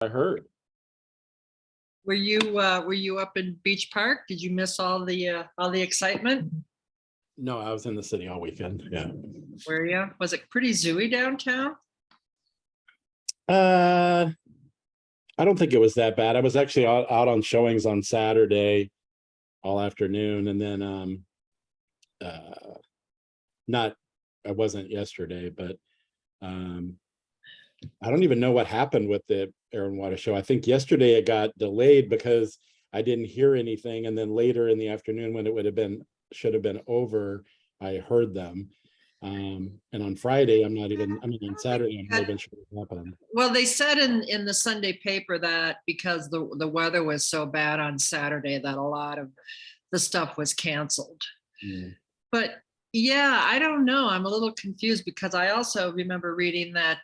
I heard. Were you up in Beach Park? Did you miss all the excitement? No, I was in the city all weekend. Yeah. Were you? Was it pretty zooey downtown? Uh, I don't think it was that bad. I was actually out on showings on Saturday all afternoon, and then not I wasn't yesterday, but I don't even know what happened with the Air and Water show. I think yesterday it got delayed because I didn't hear anything, and then later in the afternoon when it should have been over, I heard them. And on Friday, on Saturday, I'm not even sure what happened. Well, they said in the Sunday paper that because the weather was so bad on Saturday that a lot of the stuff was canceled. Mm. But yeah, I don't know. I'm a little confused because I also remember reading that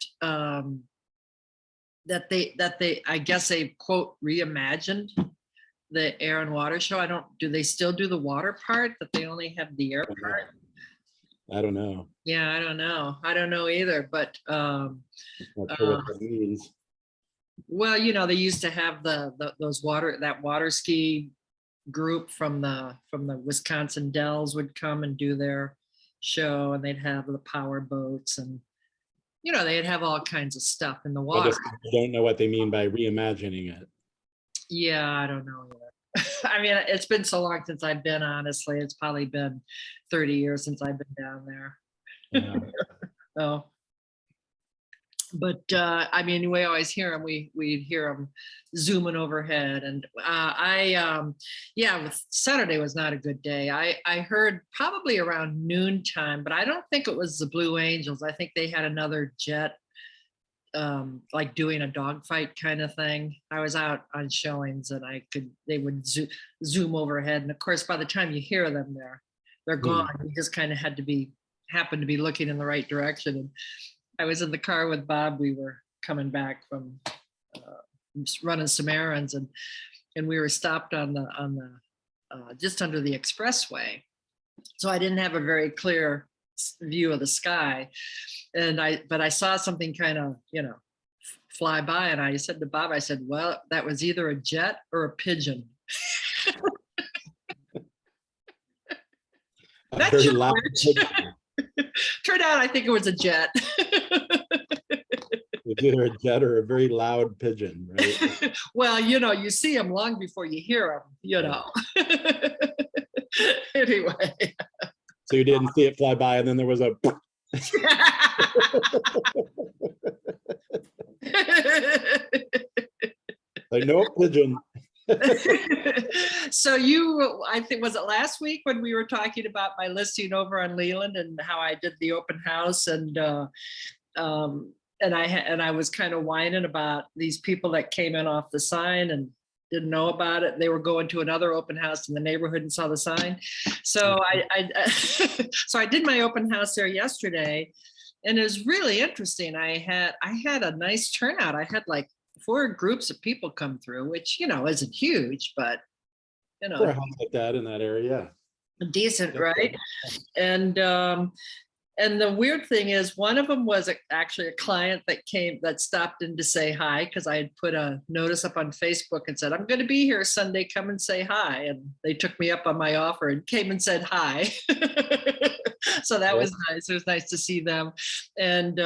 that they I guess they quote reimagined the Air and Water show. Do they still do the water part, that they only have the air part? I don't know. Yeah, I don't know. I don't know either. But Not sure what that means. well, they used to have those water ski group from the Wisconsin Dells would come and do their show, and they'd have the power boats, and they'd have all kinds of stuff in the I water. just don't know what they mean by reimagining it. Yeah, I don't know either. I mean, it's been so long since I've been, honestly. It's probably been 30 years since I've been down there. Yeah. So, but I mean, we always hear them. We'd hear them zooming overhead, and Saturday was not a good day. I heard probably around noontime, but I don't think it was the Blue Angels. I think they had another jet, like doing a dogfight kind of thing. I was out on showings, and they would zoom overhead, and of course, by the time you hear them, they're gone. You just kind of happen to be looking in the right direction. And I was in the car with Bob. We were coming back from running some errands, and we were stopped on the just under the expressway. So I didn't have a very clear view of the sky, but I saw something kind of fly by, and I said to Bob, I said, "Well, that was either a jet or a pigeon." A very loud pigeon. Turned out I think it was a jet. It's either a jet or a very loud pigeon, right? Well, you see them long before you hear them, Anyway. So you didn't see it fly by, and then there was a like, no pigeon. So I think, was it last week when we were talking about my listing over on Leland and how I did the open house, and I was kind of whining about these people that came in off the sign and didn't know about it. They were going to another open house in the neighborhood and saw the sign. So so I did my open house there yesterday, and it was really interesting. I had a nice turnout. I had like 4 groups of people come through, which isn't huge, but For a house like that in that area, decent, right? And the weird thing is, one of them was actually a client that stopped in to say hi, because I had put a notice up on Facebook and said, "I'm going to be here Sunday, come and say hi." And they took me up on my offer and came and said hi. So that was nice. It was nice to see them. And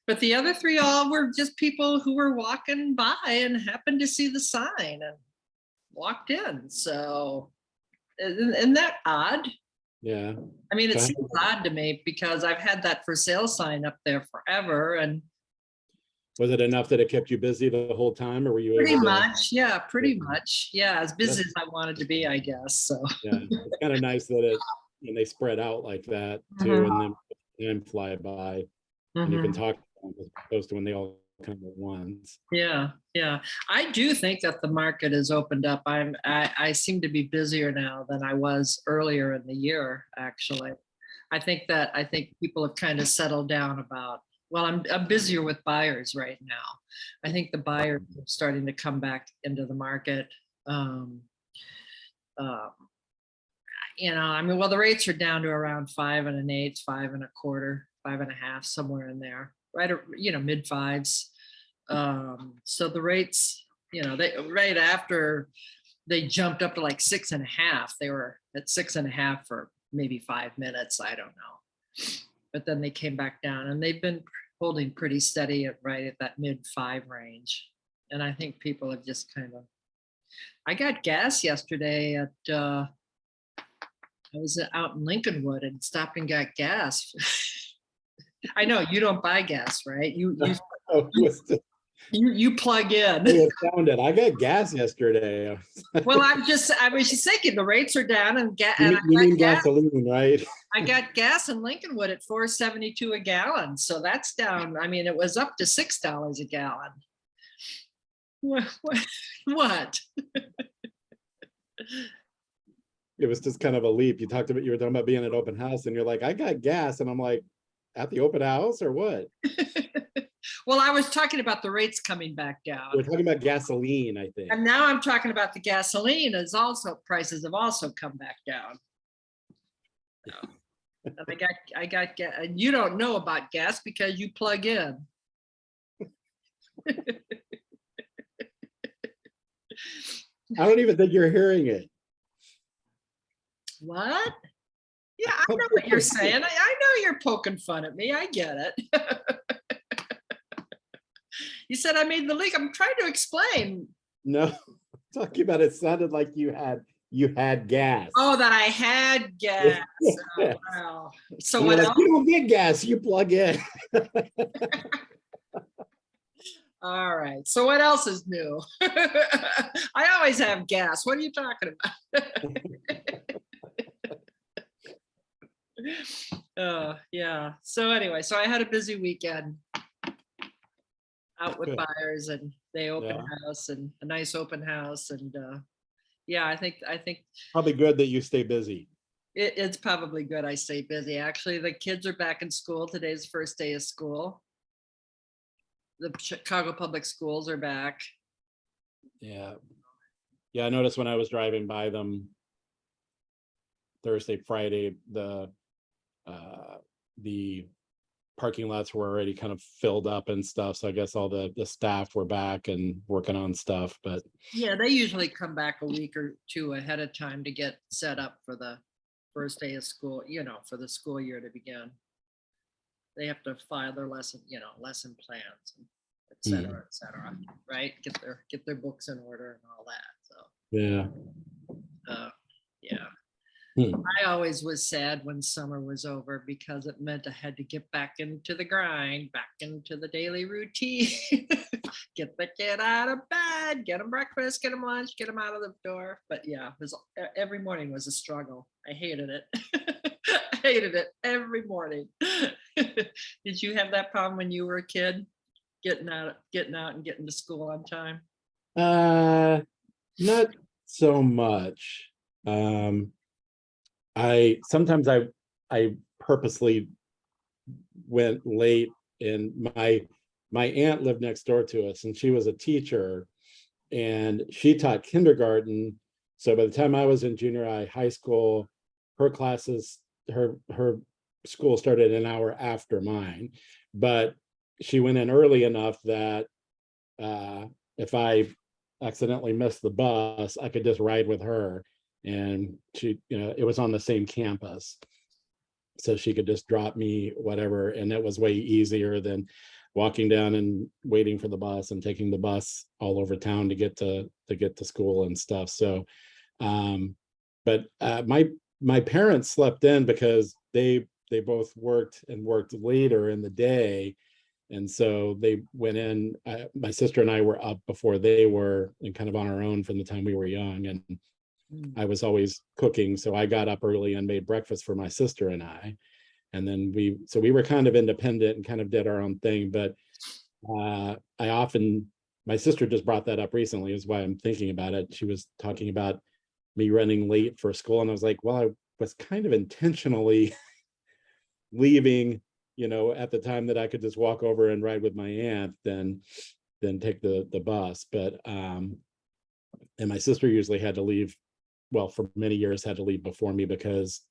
but the other 3 all were just people who were walking by and happened to see the sign and walked in. So isn't that odd? yeah. I mean, it seems odd to me because I've had that for sale sign up there forever. And Was it enough that it kept you busy the whole time, or were you pretty able to? much, yeah, pretty much, yeah, as busy as I wanted to be, I guess. So Yeah, it's kind of nice that they spread out like that too, and then time fly by, and you can talk to them as opposed to when they all come at once. Yeah, I do think that the market has opened up. I seem to be busier now than I was earlier in the year, actually. I think people have kind of settled down about, well, I'm busier with buyers right now. I think the buyers are starting to come back into the market. I mean, well, the rates are down to around 5 1/8, 5 1/4, 5 1/2, somewhere in there, right? Mid 5s. So the rates, they right after they jumped up to like 6.5. They were at 6.5 for maybe 5 minutes. I don't know. But then they came back down and they've been holding pretty steady right at that mid 5 range. And I think people have just kind of, I got gas yesterday at, I was out in Lincolnwood and stopped and got gas. I know you don't buy gas, right? You Oh, you plug in. it sounded. I got gas yesterday. Well, I was just thinking the rates are down and You mean gasoline, right? I got gas in Lincolnwood at $4.72 a gallon. So that's down. I mean, it was up to $6 a gallon. What? It was just kind of a leap. You were talking about being at open house and you're like, I got gas. And I'm like, at the open house or what? Well, I was talking about the rates coming back down. We're talking about gasoline, I think. And now I'm talking about the gasoline prices have also come back down. And I got gas, and you don't know about gas because you plug in. I don't even think you're hearing it. What? Yeah, I know what you're saying. I know you're poking fun at me. I get it. You said I made the leak. I'm trying to explain. No, talking about it sounded like you had gas. Oh, that I had gas. Oh, wow. So what else? You don't get gas, you plug in. All right. So what else is new? I always have gas. What are you talking about? Yeah. So anyway, so I had a busy weekend out with buyers, and they open house, and a nice open house, and yeah, I think probably good that you stay busy. It's probably good I stay busy. Actually, the kids are back in school. Today's the first day of school. The Chicago public schools are back. Yeah, I noticed when I was driving by them Thursday, Friday, the parking lots were already kind of filled up and stuff. So I guess all the staff were back and working on stuff. But yeah, they usually come back a week or two ahead of time to get set up for the first day of school, for the school year to begin. They have to file their lesson plans, et cetera, right? Get their books in order and all that. So yeah. Yeah. I always was sad when summer was over because it meant I had to get back into the grind, back into the daily routine, get the kid out of bed, get him breakfast, get him lunch, get him out of the door. But yeah, every morning was a struggle. I hated it. I hated it every morning. Did you have that problem when you were a kid, getting out and getting to school on time? Not so much. Sometimes I purposely went late, and my aunt lived next door to us, and she was a teacher, and she taught kindergarten. So by the time I was in junior high school, her school started an hour after mine, but she went in early enough that if I accidentally missed the bus, I could just ride with her. And she, it was on the same campus, so she could just drop me whatever, and it was way easier than walking down and waiting for the bus and taking the bus all over town to get to school and stuff. So but my parents slept in because they both worked later in the day, and so they went in. My sister and I were up before they were, and kind of on our own from the time we were young, and I was always cooking, so I got up early and made breakfast for my sister and I, and then we were kind of independent and kind of did our own thing. But my sister just brought that up recently, is why I'm thinking about it. She was talking about me running late for school, and I was like, well, I was kind of intentionally leaving, at the time that I could just walk over and ride with my aunt than take the bus. But and my sister usually had to leave, well, for many years had to leave before me because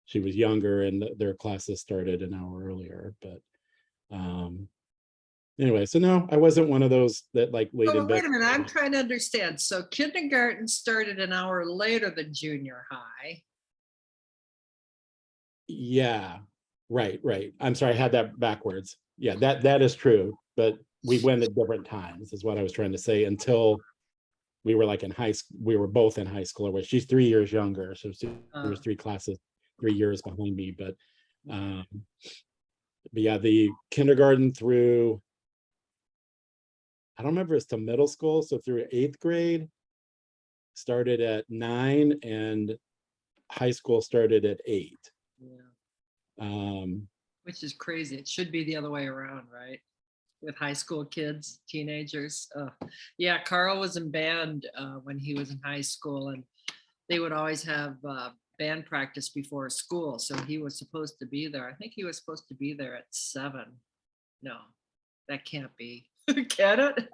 she was younger and their classes started an hour earlier. But anyway, so no, I wasn't one of those that like laid in Oh, bed. wait a minute, I'm trying to understand. So kindergarten started an hour later than junior high. Yeah, right. I'm sorry, I had that backwards. Yeah, that is true, but we went at different times, is what I was trying to say, until we were like in high school. We were both in high school, where she's 3 years younger, so she was 3 classes, 3 years behind me. Um, but yeah, the kindergarten through, I don't remember, it's to middle school, so through 8th grade started at 9, and high school started at 8. Yeah, Um, which is crazy. It should be the other way around, right? With high school kids, teenagers. Yeah, Carl was in band when he was in high school, and they would always have band practice before school. So he was supposed to be there. I think he was supposed to be there at 7. No, that can't be. Can it?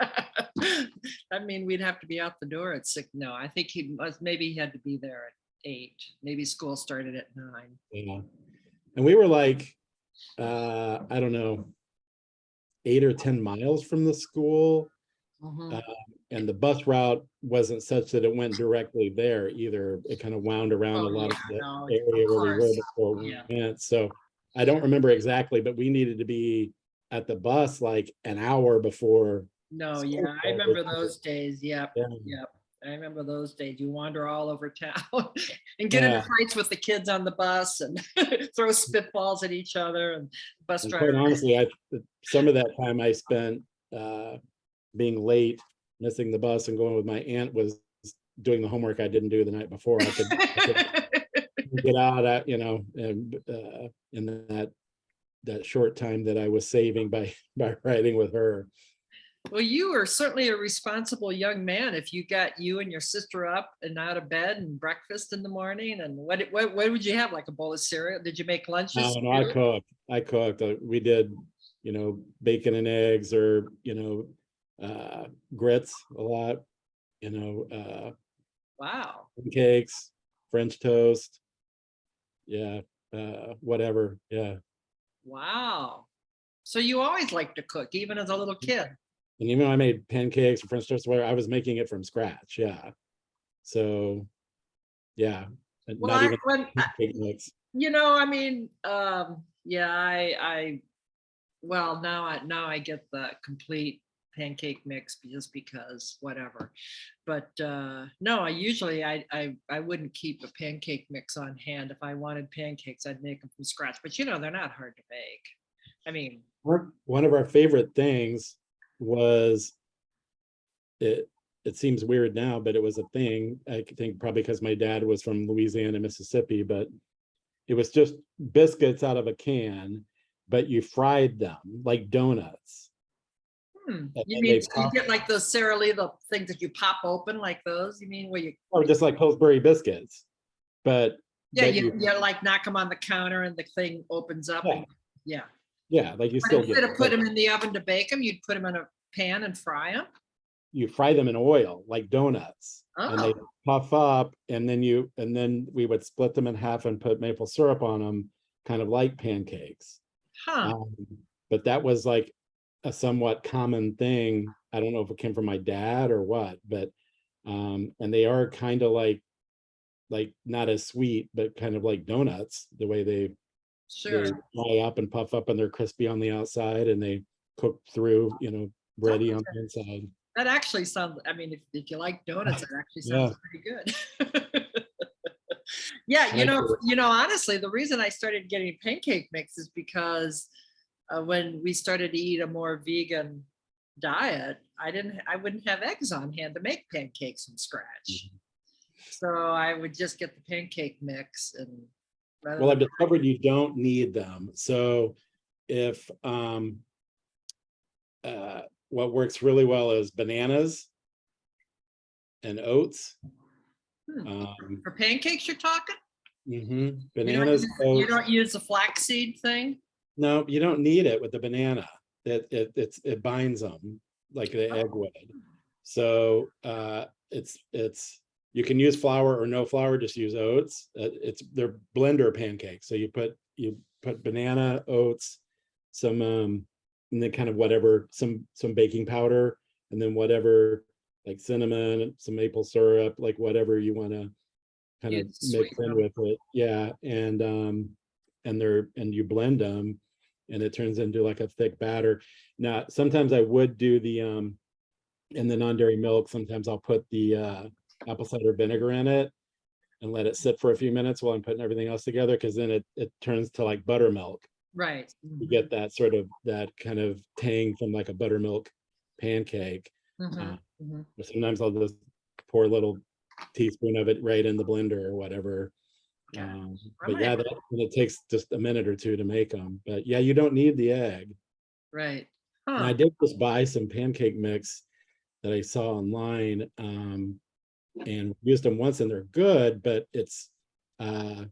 I mean, we'd have to be out the door at 6. No, I think he must, maybe he had to be there at 8. Maybe school started at 9. yeah. And we were like, I don't know, 8 or 10 miles from the school. Mhm. And the bus route wasn't such that it went directly there either. It kind of wound around a Oh, lot yeah, of the no, area of where we were course. before we Yeah. went. So I don't remember exactly, but we needed to be at the bus like an hour before No, school yeah, I started. remember those days. Yep, Yeah, yep. I remember those days. You wander all over town and get into yeah. fights with the kids on the bus and throw spitballs at each other, and bus And driver. quite honestly, some of that time I spent being late, missing the bus, and going with my aunt was doing the homework I didn't do the night before. I could get out at, and in that short time that I was saving by riding with her. Well, you were certainly a responsible young man if you got you and your sister up and out of bed and breakfast in the morning. And what would you have? Like a bowl of cereal? Did you make lunches No, I too? cooked. We did, bacon and eggs, or grits a lot. Wow. Pancakes, French toast. Yeah, whatever. Yeah, Wow. So you always liked to cook, even as a little kid. and even though I made pancakes or French toast, whatever, I was making it from scratch. Yeah, so yeah, and Well, not even when pancake mix. I mean, yeah, well, now I get the complete pancake mix just because whatever. But no, I wouldn't keep a pancake mix on hand. If I wanted pancakes, I'd make them from scratch. But they're not hard to make. I mean, One of our favorite things was, it seems weird now, but it was a thing. I think probably because my dad was from Louisiana, Mississippi, but it was just biscuits out of a can, but you fried them like donuts. And you then mean they so you pop, get like those Sara Lee, the things that you pop open like those? You mean where you or just like Pillsbury biscuits, but yeah, but you like knock them on the counter and the thing opens up yeah, and yeah. yeah, like you But still get, instead of put but them in the oven to bake them, you'd put them in a pan and fry them. you fry them in oil like donuts, and they Oh, puff up, and then we would split them in half and put maple syrup on them, kind of like pancakes. huh. Um, but that was like a somewhat common thing. I don't know if it came from my dad or what, but and they are kind of like not as sweet, but kind of like donuts, the way they Sure. fly up and puff up, and they're crispy on the outside, and they cook through, bready on the inside. That actually sounds, I mean, if you like donuts, that actually Yeah, sounds pretty good. Yeah, and I honestly, the reason I started getting pancake mix is because when we started to eat a more vegan diet, I wouldn't have eggs on hand to make pancakes from scratch. So I would just get the pancake mix and rather well, I've than discovered you don't need them. So if what works really well is bananas and oats. hmm, Um, for pancakes you're talking? Bananas, You oats. don't use the flaxseed thing? No, you don't need it with the banana. It binds them like the egg would. So it's you can use flour or no flour, just use oats. They're blender pancakes. So you put banana, oats, some and then kind of whatever, some baking powder, and then whatever, like cinnamon, some maple syrup, like whatever you want to kind of You'd mix sweeten in them. with it. Yeah. And you blend them and it turns into like a thick batter. Now, sometimes I would do in the non-dairy milk, sometimes I'll put the apple cider vinegar in it and let it sit for a few minutes while I'm putting everything else together, because then it turns to like buttermilk. Right. You get that sort of, that kind of tang from like a buttermilk pancake. Mhm, Uh, mhm. but sometimes I'll just pour a little teaspoon of it right in the blender or whatever. Gosh, I But might yeah, have- and it takes just a minute or two to make them. But yeah, you don't need the egg. right. And I Huh. did just buy some pancake mix that I saw online, and used them once, and they're good, but uh,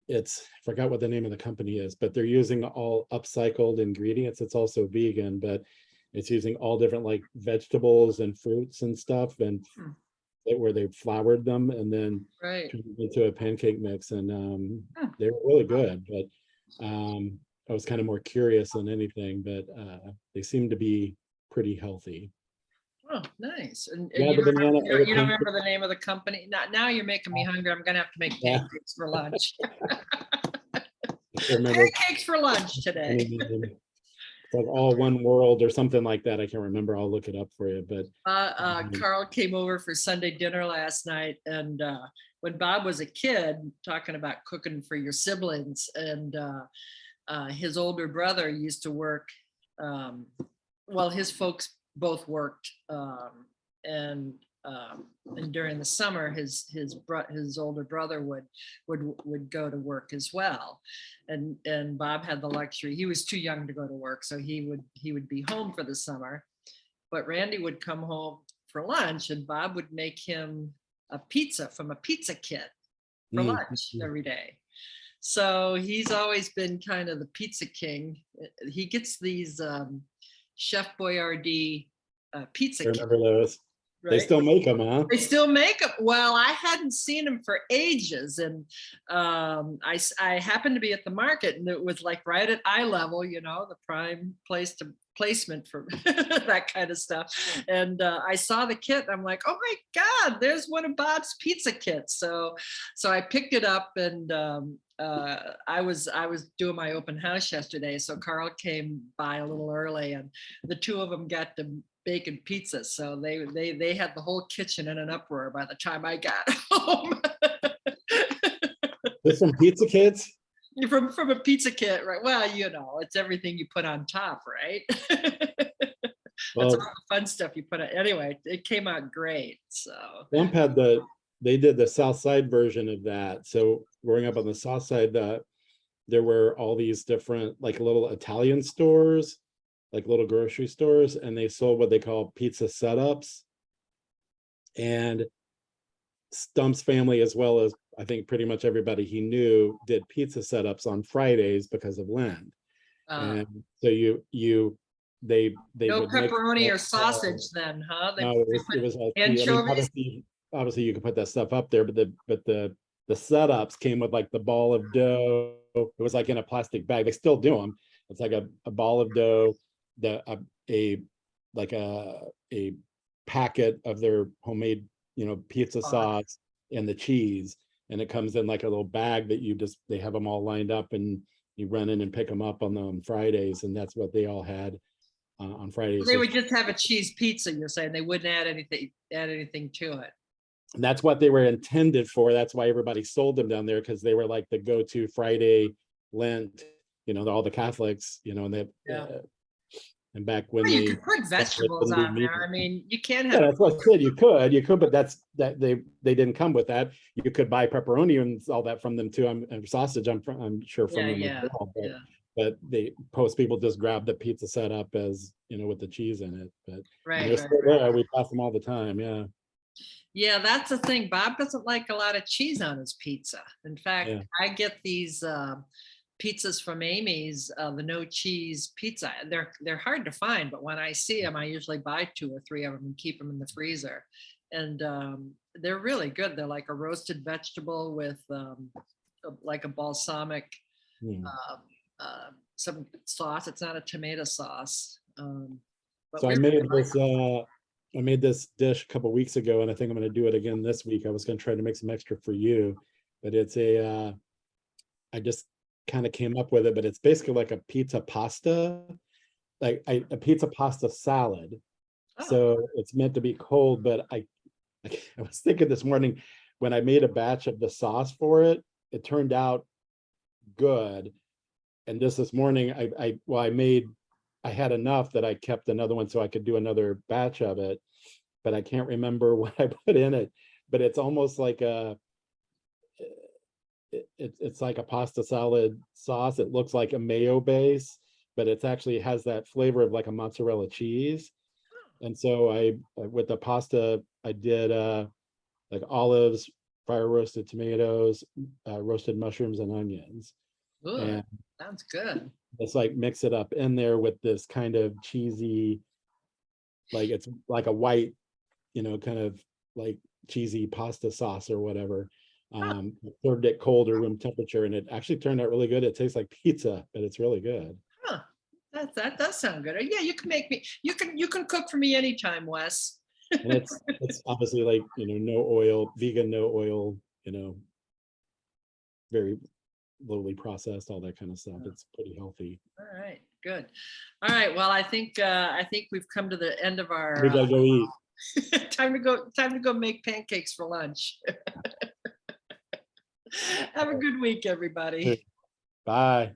it's I forgot what the name of the company is, but they're using all upcycled ingredients. It's also vegan, but it's using all different like vegetables and fruits and stuff, and Hmm. where they floured them and then Right. turned it into a pancake mix, and Hmm. they were really good. But I was kind of more curious than anything, but they seem to be pretty healthy. Oh, nice. And Yeah, the banana or the you don't pancake. remember the name of the company? Now you're making me hungry. I'm gonna have to make Yeah, pancakes for lunch. I can't remember. Pancakes for lunch today. It's like All One World or something like that. I can't remember. I'll look it up for you. But Carl came over for Sunday dinner last night, and when Bob was a kid, talking about cooking for your siblings, and his older brother used to work. Well, his folks both worked, and and during the summer, his older brother would go to work as well, and Bob had the luxury. He was too young to go to work, so he would be home for the summer, but Randy would come home for lunch, and Bob would make him a pizza from a pizza kit for lunch every day. So he's always been kind of the pizza king. He gets these Chef Boyardee pizza I kits, remember those. They right? still make them, huh? They still make them. Well, I hadn't seen them for ages, and I happened to be at the market, and it was like right at eye level, the prime placement for that kind of stuff. And I saw the kit, and I'm like, oh my God, there's one of Bob's pizza kits. So I picked it up, and I was doing my open house yesterday, so Carl came by a little early, and the two of them got to baking pizza. So they had the whole kitchen in an uproar by the time I got home. There's some pizza kits. From a pizza kit, right? Well, it's everything you put on top, right? That's all Well, the fun stuff you put on. Anyway, it came out great. So Bump had they did the South Side version of that. So growing up on the South Side, there were all these different like little Italian stores, like little grocery stores, and they sold what they call pizza setups. And Stump's family, as well as I think pretty much everybody he knew, did pizza setups on Fridays because of Lent. And so they no would mix pepperoni all, or sausage then, huh? They, no, they it put was all cheese. I mean, anchovies. obviously you can put that stuff up there, but the setups came with like the ball of dough. It was like in a plastic bag. They still do them. It's like a ball of dough, a like a packet of their homemade, pizza sauce and the cheese. And it comes in like a little bag that they have them all lined up, and you run in and pick them up on Fridays. And that's what they all had on Fridays. They would just have a cheese pizza, you're saying. They wouldn't add anything to it. And that's what they were intended for. That's why everybody sold them down there, because they were like the go-to Friday Lent, all the Catholics, and they, Yeah. and back when Well, you they could put vegetables on there. I mean, you can yeah, have. that's what I said. You could, but that they didn't come with that. You could buy pepperoni and all that from them too. And sausage, I'm sure from Yeah, them as yeah, well. yeah. But most people just grab the pizza setup as with the cheese in it. But and Right, they're right, still right. there. We pass them all the time. Yeah. Yeah, that's the thing. Bob doesn't like a lot of cheese on his pizza. In fact, Yeah. I get these pizzas from Amy's, the no cheese pizza. They're hard to find, but when I see them, I usually buy 2 or 3 of them and keep them in the freezer. And they're really good. They're like a roasted vegetable with like a balsamic Hmm. uh, some sauce. It's not a tomato sauce. But So we I really made like this, I made this dish a couple weeks ago, and I think I'm gonna do it again this week. I was gonna try to make some extra for you, but it's I just kind of came up with it, but it's basically like a pizza pasta, like a pizza pasta salad. Oh, So it's meant to be cold, but I was thinking this morning when I made a batch of the sauce for it, it turned out good. And just this morning, well, I had enough that I kept another one so I could do another batch of it, but I can't remember what I put in it. But it's almost like it's like a pasta salad sauce. It looks like a mayo base, but it's actually has that flavor of like a mozzarella cheese. And so with the pasta, I did like olives, fire roasted tomatoes, roasted mushrooms and onions. good. And Sounds good. it's like mix it up in there with this kind of cheesy, like it's like a white, kind of like cheesy pasta sauce or whatever. Huh, Served it cold or room temperature, and it actually turned out really good. It tastes like pizza, but it's really good. huh. That does sound good. Yeah, you can make me. You can cook for me anytime, Wes. And it's obviously like, no oil, vegan, no oil, very lowly processed, all that kind of stuff. It's pretty healthy. All right, good. All right. Well, I think we've come to the end of We our gotta go eat. time to go. Time to go make pancakes for lunch. Have a good week, everybody. Bye.